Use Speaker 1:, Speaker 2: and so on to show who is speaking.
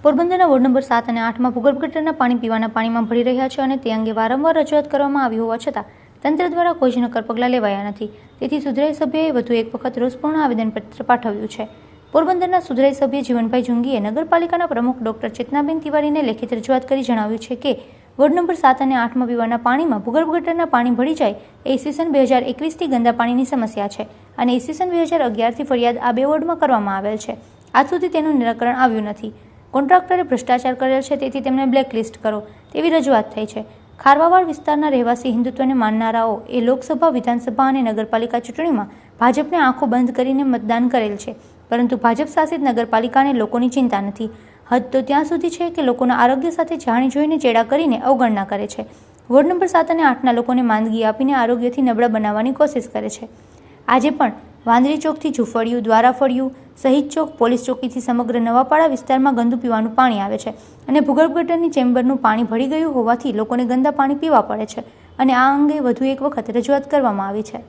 Speaker 1: પોરબંદરના ward number 7 અને 8માં ભૂગર્ભ ગટરના પાણી પીવાના પાણીમાં ભળી રહ્યા છે અને તે અંગે વારંવાર રજૂઆત કરવામાં આવી હોવા છતાં તંત્ર દ્વારા કોઈ જ નક્કર પગલાં લેવાયા નથી. તેથી સુધરાઈ સભ્યએ વધુ એક વખત રોષપૂર્ણ આવેદનપત્ર પાઠવ્યું છે. પોરબંદરના સુધરાઈ સભ્ય જીવનભાઈ જુંગીએ નગરપાલિકાના પ્રમુખ ડોક્ટર ચેતનાબેન તિવારીને લેખિત રજૂઆત કરી જણાવ્યું છે કે વોર્ડ નંબર 7 અને 8માં પીવાના પાણીમાં ભૂગર્ભ ગટરના પાણી ભળી જાય એ ઈસવીસન 2021થી ગંદા પાણીની સમસ્યા છે અને ઈસવીસન 2011થી ફરિયાદ આ બે વોર્ડમાં કરવામાં આવેલ છે. આજ સુધી તેનું નિરાકરણ આવ્યું નથી. કોન્ટ્રાક્ટરે ભ્રષ્ટાચાર કરેલ છે, તેથી તેમને બ્લેકલિસ્ટ કરો તેવી રજૂઆત થઈ છે. ખારવાવાડ વિસ્તારના રહેવાસી હિન્દુત્વને માનનારાઓ એ લોકસભા, વિધાનસભા અને નગરપાલિકા ચૂંટણીમાં ભાજપને આંખો બંધ કરીને મતદાન કરેલ છે, પરંતુ ભાજપ શાસિત નગરપાલિકાને લોકોની ચિંતા નથી. હદ તો ત્યાં સુધી છે કે લોકોના આરોગ્ય સાથે જાણી જોઈને ચેડા કરીને અવગણના કરે છે. વોર્ડ નંબર 7 અને 8ના લોકોને માંદગી આપીને આરોગ્યથી નબળા બનાવવાની કોશિશ કરે છે. આજે પણ વાંદરી ચોકથી ઝુંફળિયું, દ્વારાફળિયું, શહીદ ચોક, પોલીસ ચોકીથી સમગ્ર નવાપાડા વિસ્તારમાં ગંદુ પીવાનું પાણી આવે છે અને ભૂગર્ભ ગટરની ચેમ્બરનું પાણી ભળી ગયું હોવાથી લોકોને ગંદા પાણી પીવા પડે છે અને આ અંગે વધુ એક વખત રજૂઆત કરવામાં આવી છે.